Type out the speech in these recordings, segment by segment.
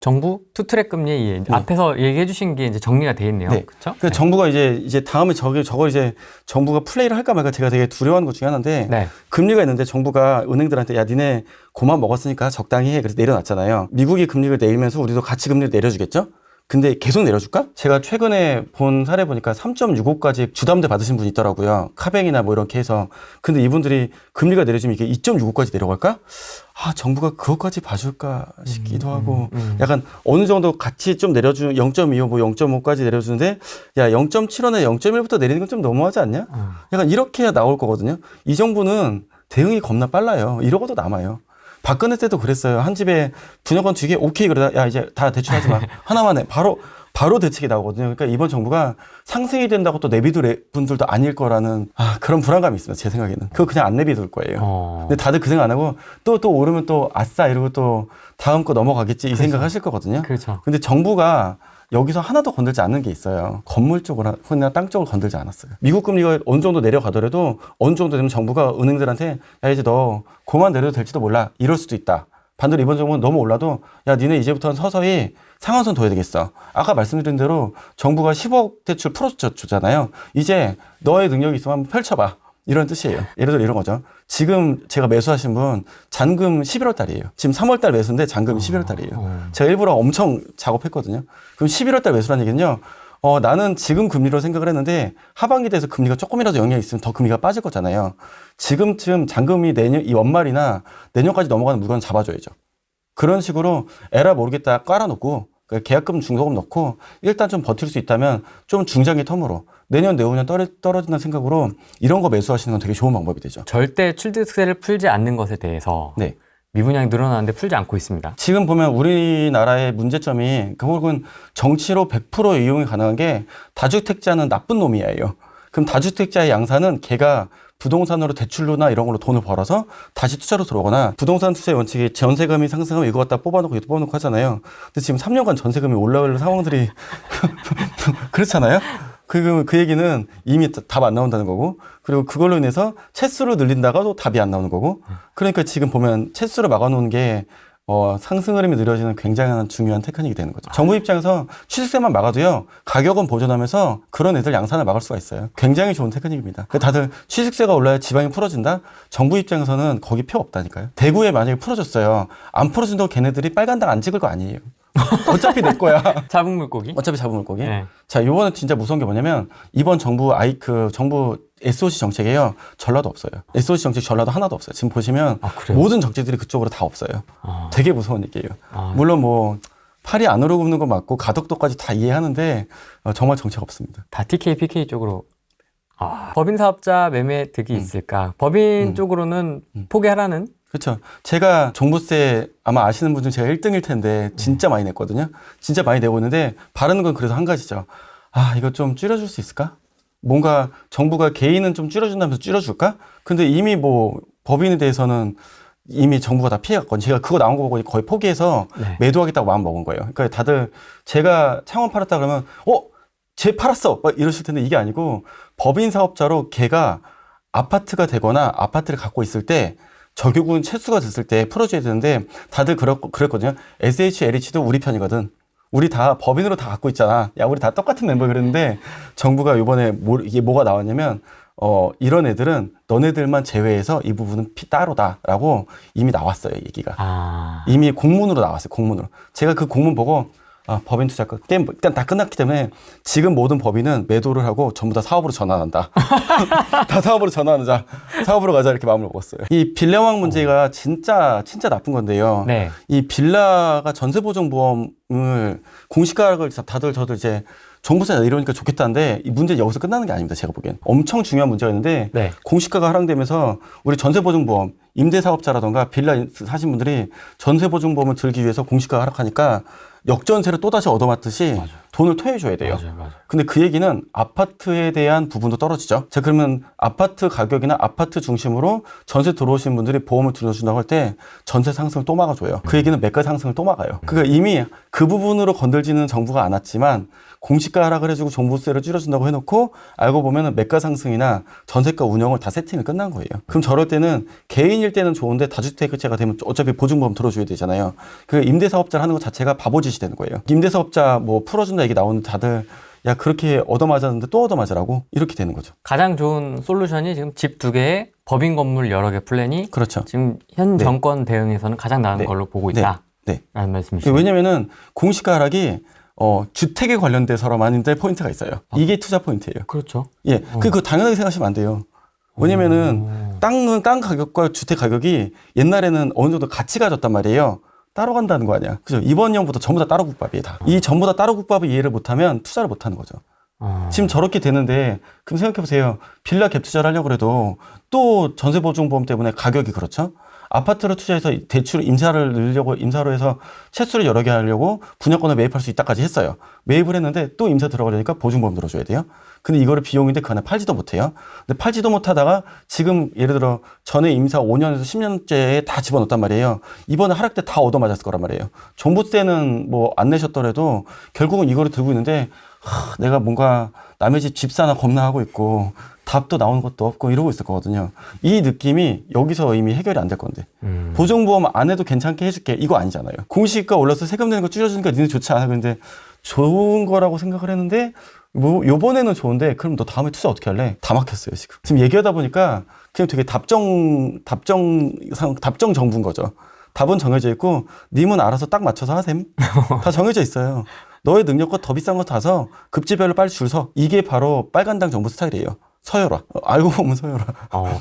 정부 투트랙 금리 앞에서 얘기해 주신 게 이제 정리가 돼 있네요. 네. 그렇죠? 그래서 정부가 이제 다음에 저걸 이제 정부가 플레이를 할까 말까 제가 되게 두려워하는 것 중에 하나인데 네. 금리가 있는데 정부가 은행들한테 야 니네 고만 먹었으니까 적당히 해. 그래서 내려놨잖아요. 미국이 금리를 내리면서 우리도 같이 금리를 내려주겠죠? 근데 계속 내려줄까? 제가 최근에 본 사례 보니까 3.65까지 주담대 받으신 분이 있더라고요. 카뱅이나 뭐 이렇게 해서. 근데 이분들이 금리가 내려지면 이게 2.65까지 내려갈까? 아, 정부가 그것까지 봐줄까 싶기도 하고. 약간 어느 정도 같이 좀 0.25, 뭐 0.5까지 내려주는데 야, 0.75나 0.1부터 내리는 건 좀 너무하지 않냐? 약간 이렇게 해야 나올 거거든요. 이 정부는 대응이 겁나 빨라요. 이러고도 남아요. 박근혜 때도 그랬어요. 한 집에 분양권 주기 오케이 그러다 야 이제 다 대출하지 마. 하나만 해. 바로 대책이 나오거든요. 그러니까 이번 정부가 상승이 된다고 또 내비둘 분들도 아닐 거라는 그런 불안감이 있습니다. 제 생각에는. 그거 그냥 안 내비둘 거예요. 근데 다들 그 생각 안 하고 또 오르면 또 아싸 이러고 또 다음 거 넘어가겠지 이 생각 하실 거거든요. 그렇죠. 근데 정부가 여기서 하나도 건들지 않는 게 있어요. 건물 쪽이나 땅 쪽을 건들지 않았어요. 미국 금리가 어느 정도 내려가더라도 어느 정도 되면 정부가 은행들한테 야 이제 너 고만 내려도 될지도 몰라. 이럴 수도 있다. 반대로 이번 정부는 너무 올라도 야 니네 이제부터는 서서히 상한선 둬야 되겠어. 아까 말씀드린 대로 정부가 10억 대출 풀어줬잖아요. 이제 너의 능력이 있으면 한번 펼쳐봐. 이런 뜻이에요. 예를 들어 이런 거죠. 지금 제가 매수하신 분 잔금 11월 달이에요. 지금 3월 달 매수인데 잔금이 11월 달이에요. 제가 일부러 엄청 작업했거든요. 그럼 11월 달 매수라는 얘기는요. 나는 지금 금리로 생각을 했는데 하반기 돼서 금리가 조금이라도 영향이 있으면 더 금리가 빠질 거잖아요. 지금쯤 잔금이 이 연말이나 내년까지 넘어가는 물건 잡아줘야죠. 그런 식으로 에라 모르겠다 깔아놓고 계약금 중도금 넣고 일단 좀 버틸 수 있다면 좀 중장기 텀으로 내년 내후년 떨어진다는 생각으로 이런 거 매수하시는 건 되게 좋은 방법이 되죠. 절대 취득세를 풀지 않는 것에 대해서 네. 미분양이 늘어나는데 풀지 않고 있습니다. 지금 보면 우리나라의 문제점이 혹은 정치로 100% 이용이 가능한 게 다주택자는 나쁜 놈이에요. 그럼 다주택자의 양산은 걔가 부동산으로 대출로나 이런 걸로 돈을 벌어서 다시 투자로 들어오거나 부동산 투자의 원칙이 전세금이 상승하면 이거 갖다 뽑아놓고 이거 뽑아놓고 하잖아요. 근데 지금 3년간 전세금이 올라올 상황들이 그렇잖아요. 그 얘기는 이미 답 안 나온다는 거고 그리고 그걸로 인해서 채수를 늘린다가도 답이 안 나오는 거고 그러니까 지금 보면 채수를 막아놓은 게 상승 흐름이 느려지는 굉장히 중요한 테크닉이 되는 거죠. 정부 입장에서 취득세만 막아도요. 가격은 보존하면서 그런 애들 양산을 막을 수가 있어요. 굉장히 좋은 테크닉입니다. 다들 취득세가 올라야 지방이 풀어진다? 정부 입장에서는 거기 필요 없다니까요. 대구에 만약에 풀어줬어요. 안 풀어준다고 걔네들이 빨간당 안 찍을 거 아니에요. 어차피 내 거야. 잡은 물고기? 어차피 잡은 물고기. 네. 자, 요번에 진짜 무서운 게 뭐냐면 이번 정부 정부 SOC 정책에요. 전라도 없어요. SOC 정책 전라도 하나도 없어요. 지금 보시면 모든 정책들이 그쪽으로 다 없어요. 되게 무서운 얘기예요. 물론 뭐 팔이 안 오르는 거 맞고 가덕도까지 다 이해하는데 정말 정책 없습니다. 다 TK, PK 쪽으로. 법인 사업자 매매 득이 있을까? 법인 쪽으로는 포기하라는? 그렇죠. 제가 종부세 아마 아시는 분 중 제가 1등일 텐데 진짜 많이 냈거든요. 진짜 많이 내고 있는데 바라는 건 그래도 한 가지죠. 이거 좀 줄여줄 수 있을까? 뭔가 정부가 개인은 좀 줄여준다면서 줄여줄까? 근데 이미 뭐 법인에 대해서는 이미 정부가 다 피해갔거든요. 제가 그거 나온 거 보고 거의 포기해서 매도하겠다고 마음 먹은 거예요. 그러니까 다들 제가 창원 팔았다 그러면 쟤 팔았어! 막 이러실 텐데 이게 아니고 법인 사업자로 걔가 아파트가 되거나 아파트를 갖고 있을 때 적용은 채수가 됐을 때 풀어줘야 되는데 다들 그랬거든요. SHLH도 우리 편이거든. 우리 다 법인으로 다 갖고 있잖아. 야, 우리 다 똑같은 멤버 그랬는데 정부가 이번에 이게 뭐가 나왔냐면 이런 애들은 너네들만 제외해서 이 부분은 따로다라고 이미 나왔어요, 얘기가. 이미 공문으로 나왔어요, 공문으로. 제가 그 공문 보고 법인 투자 게임 일단 다 끝났기 때문에 지금 모든 법인은 매도를 하고 전부 다 사업으로 전환한다. 다 사업으로 전환하자. 사업으로 가자 이렇게 마음을 먹었어요. 이 빌라왕 문제가 진짜 나쁜 건데요. 네. 이 빌라가 전세보증보험을 공시가를 저도 이제 종부세 이러니까 좋겠다는데 이 문제 여기서 끝나는 게 아닙니다. 제가 보기엔 엄청 중요한 문제가 있는데 공시가가 하락되면서 우리 전세보증보험 임대사업자라던가 빌라 사신 분들이 전세보증보험을 들기 위해서 공시가가 하락하니까 역전세를 또다시 얻어맞듯이 맞아요. 돈을 토해줘야 돼요. 맞아요. 근데 그 얘기는 아파트에 대한 부분도 떨어지죠. 자, 그러면 아파트 가격이나 아파트 중심으로 전세 들어오신 분들이 보험을 들어준다고 할 때 전세 상승을 또 막아줘요. 그 얘기는 매가 상승을 또 막아요. 그러니까 이미 그 부분으로 건들지는 정부가 않았지만 공시가 하락을 해주고 종부세를 줄여준다고 해놓고 알고 보면은 매가 상승이나 전세가 운영을 다 세팅을 끝난 거예요. 그럼 저럴 때는 개인일 때는 좋은데 다주택자가 되면 어차피 보증보험 들어줘야 되잖아요. 그 임대사업자를 하는 것 자체가 바보짓이 되는 거예요. 임대사업자 뭐 풀어준다 얘기 나오는데 다들 야 그렇게 얻어맞았는데 또 얻어맞으라고 이렇게 되는 거죠. 가장 좋은 솔루션이 지금 집 2개에 법인 건물 여러 개 플랜이 그렇죠. 지금 현 네. 정권 대응에서는 가장 나은 네. 걸로 보고 네. 있다. 네. 라는 말씀이시죠. 왜냐면은 공시가 하락이 주택에 관련돼서만인데 포인트가 있어요. 이게 투자 포인트예요. 그렇죠. 예, 그거 당연하게 생각하시면 안 돼요. 왜냐면은 땅 가격과 주택 가격이 옛날에는 어느 정도 가치가 졌단 말이에요. 따로 간다는 거 아니야. 그죠? 이번 년부터 전부 다 따로 국밥이에요, 다. 이 전부 다 따로 국밥을 이해를 못하면 투자를 못하는 거죠. 지금 저렇게 되는데, 그럼 생각해보세요. 빌라 갭 투자를 하려고 해도 또 전세보증보험 때문에 가격이 그렇죠? 아파트를 투자해서 대출 임사를 늘려고, 임사로 해서 채수를 여러 개 하려고 분양권을 매입할 수 있다까지 했어요. 매입을 했는데 또 임사 들어가려니까 보증보험 들어줘야 돼요. 근데 이거를 비용인데 그 안에 팔지도 못해요. 근데 팔지도 못하다가 지금 예를 들어 전에 임사 5년에서 10년째에 다 집어넣었단 말이에요. 이번에 하락 때 다 얻어맞았을 거란 말이에요. 종부세는 뭐 안 내셨더라도 결국은 이거를 들고 있는데 내가 뭔가 남의 집 집사나 겁나 하고 있고 답도 나오는 것도 없고 이러고 있을 거거든요. 이 느낌이 여기서 이미 해결이 안 될 건데. 보증보험 안 해도 괜찮게 해줄게. 이거 아니잖아요. 공시가 올라서 세금 내는 거 줄여주니까 니네 좋지 않아. 근데 좋은 거라고 생각을 했는데 뭐 요번에는 좋은데 그럼 너 다음에 투자 어떻게 할래? 다 막혔어요 지금. 지금 얘기하다 보니까 그냥 되게 답정 정부인 거죠. 답은 정해져 있고 님은 알아서 딱 맞춰서 하셈. 다 정해져 있어요. 너의 능력과 더 비싼 거 타서 급지별로 빨리 줄 서. 이게 바로 빨간당 정부 스타일이에요. 서열화. 알고 보면 서열화.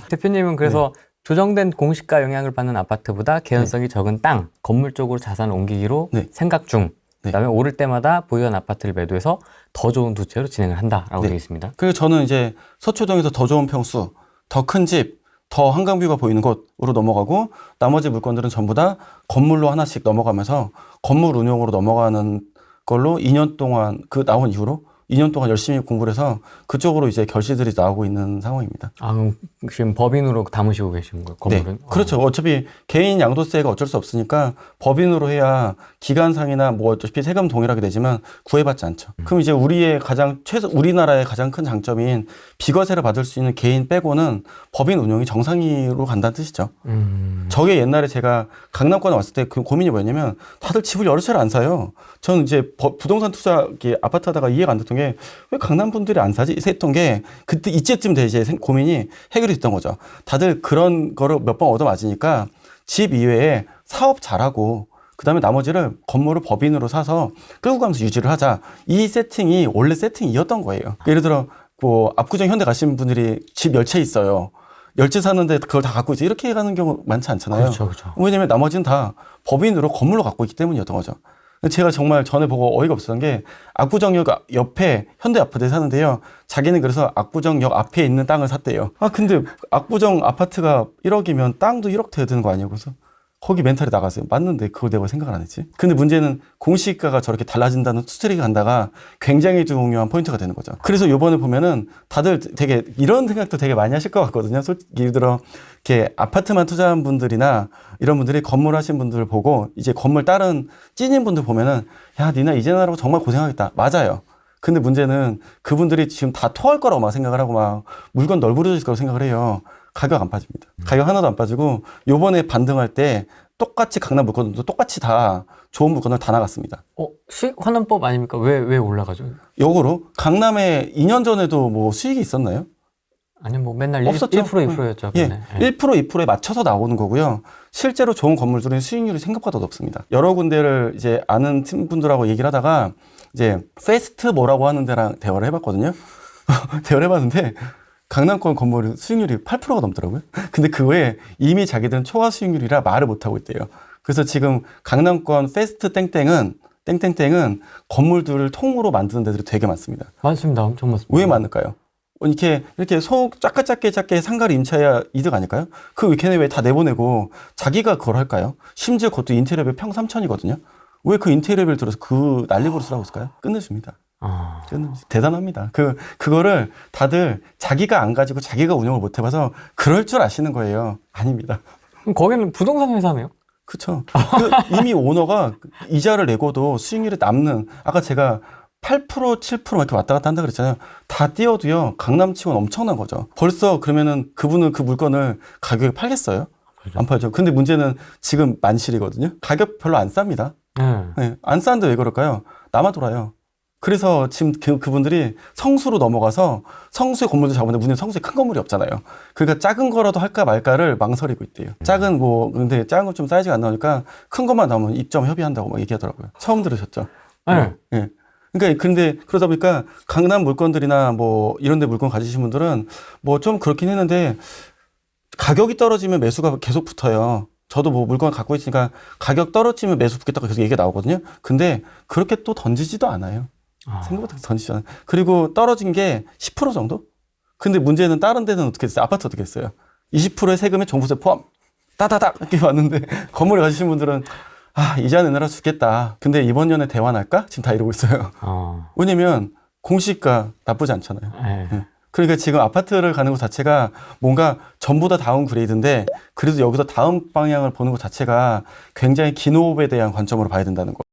대표님은 그래서 조정된 공시가 영향을 받는 아파트보다 개연성이 적은 땅, 건물 쪽으로 자산을 옮기기로 생각 중. 그다음에 오를 때마다 보유한 아파트를 매도해서 더 좋은 두 채로 진행을 한다라고 되어 있습니다. 그리고 저는 이제 서초동에서 더 좋은 평수, 더 큰 집, 더 한강뷰가 보이는 곳으로 넘어가고 나머지 물건들은 전부 다 건물로 하나씩 넘어가면서 건물 운용으로 넘어가는 걸로 2년 동안 나온 이후로 2년 동안 열심히 공부를 해서 그쪽으로 이제 결실들이 나오고 있는 상황입니다. 그럼 지금 법인으로 담으시고 계신 거예요? 건물은? 네. 그렇죠. 어차피 개인 양도세가 어쩔 수 없으니까 법인으로 해야 기간상이나 뭐 어차피 세금 동일하게 되지만 구애받지 않죠. 그럼 이제 우리나라의 가장 큰 장점인 비과세를 받을 수 있는 개인 빼고는 법인 운용이 정상으로 간다는 뜻이죠. 저게 옛날에 제가 강남권에 왔을 때 그 고민이 뭐였냐면 다들 집을 여러 채를 안 사요. 저는 이제 부동산 투자 아파트 하다가 이해가 안 됐던 게 왜 강남 분들이 안 사지? 했던 게 그때 이때쯤 돼 이제 고민이 해결이 됐던 거죠. 다들 그런 거를 몇 번 얻어맞으니까 집 이외에 사업 잘하고 그다음에 나머지를 건물을 법인으로 사서 끌고 가면서 유지를 하자. 이 세팅이 원래 세팅이었던 거예요. 예를 들어 뭐 압구정 현대 가시는 분들이 집 10채 있어요. 10채 사는데 그걸 다 갖고 있어. 이렇게 가는 경우 많지 않잖아요. 그렇죠. 왜냐면 나머지는 다 법인으로 건물로 갖고 있기 때문이었던 거죠. 제가 정말 전에 보고 어이가 없었던 게 압구정역 옆에 현대 아파트에 사는데요. 자기는 그래서 압구정역 앞에 있는 땅을 샀대요. 근데 압구정 아파트가 1억이면 땅도 1억 돼야 되는 거 아니에요? 그래서 거기 멘탈이 나갔어요. 맞는데 그걸 내가 생각을 안 했지. 근데 문제는 공시가가 저렇게 달라진다는 스트레이가 간다가 굉장히 중요한 포인트가 되는 거죠. 그래서 이번에 보면은 다들 되게 이런 생각도 되게 많이 하실 것 같거든요. 솔직히 예를 들어 이렇게 아파트만 투자한 분들이나 이런 분들이 건물 하신 분들을 보고 이제 건물 다른 찐인 분들 보면은 야 니나 이제 나라고 정말 고생하겠다. 맞아요. 근데 문제는 그분들이 지금 다 토할 거라고 막 생각을 하고 막 물건 널브러질 거라고 생각을 해요. 가격 안 빠집니다. 가격 하나도 안 빠지고 요번에 반등할 때 똑같이 강남 물건도 똑같이 다 좋은 물건을 다 나갔습니다. 수익 환원법 아닙니까? 왜 올라가죠? 역으로 강남에 2년 전에도 뭐 수익이 있었나요? 아니 뭐 맨날 없었죠. 1% 2%였죠. 예, 1% 2%에 맞춰서 나오는 거고요. 실제로 좋은 건물들은 수익률이 생각보다 높습니다. 여러 군데를 이제 아는 팀분들하고 얘기를 하다가 이제 페스트 뭐라고 하는 데랑 대화를 해봤거든요. 대화를 해봤는데 강남권 건물은 수익률이 8%가 넘더라고요. 근데 그 외에 이미 자기들은 초과 수익률이라 말을 못하고 있대요. 그래서 지금 강남권 페스트 땡땡은 건물들을 통으로 만드는 데들이 되게 많습니다. 많습니다. 엄청 많습니다. 왜 많을까요? 이렇게 작게 상가를 임차해야 이득 아닐까요? 걔네 왜 다 내보내고 자기가 그걸 할까요? 심지어 그것도 인테리어비 평 3천이거든요. 왜 그 인테리어비를 들어서 그 난리부를 쓰라고 했을까요? 끝내줍니다. 아. 대단합니다. 그거를 다들 자기가 안 가지고 자기가 운영을 못 해봐서 그럴 줄 아시는 거예요. 아닙니다. 그럼 거기는 부동산 회사네요? 그쵸. 이미 오너가 이자를 내고도 수익률이 남는, 아까 제가 8%, 7% 이렇게 왔다 갔다 한다 그랬잖아요. 다 띄워도요, 강남치고는 엄청난 거죠. 벌써 그러면은 그분은 그 물건을 가격에 팔겠어요? 안 팔죠. 근데 문제는 지금 만실이거든요. 가격 별로 안 쌉니다. 네, 안 싼데 왜 그럴까요? 남아 돌아요. 그래서 지금 그분들이 성수로 넘어가서 성수의 건물도 잡았는데 문제는 성수에 큰 건물이 없잖아요. 그러니까 작은 거라도 할까 말까를 망설이고 있대요. 근데 작은 건 좀 사이즈가 안 나오니까 큰 것만 나오면 입점 협의한다고 막 얘기하더라고요. 처음 들으셨죠? 네. 예. 그러니까 근데 그러다 보니까 강남 물건들이나 뭐 이런 데 물건 가지신 분들은 뭐 좀 그렇긴 했는데 가격이 떨어지면 매수가 계속 붙어요. 저도 뭐 물건 갖고 있으니까 가격 떨어지면 매수 붙겠다고 계속 얘기가 나오거든요. 근데 그렇게 또 던지지도 않아요. 생각보다 던지지 않아요. 그리고 떨어진 게 10% 정도? 근데 문제는 다른 데는 어떻게 했어요? 아파트 어떻게 했어요? 20%의 세금에 종부세 포함. 따다닥 이렇게 왔는데 건물을 가지신 분들은 이자 내느라 죽겠다. 근데 이번 연에 대환할까? 지금 다 이러고 있어요. 왜냐면 공시가 나쁘지 않잖아요. 네. 그러니까 지금 아파트를 가는 것 자체가 뭔가 전부 다 다운그레이드인데 그래도 여기서 다음 방향을 보는 것 자체가 굉장히 긴 호흡에 대한 관점으로 봐야 된다는 거.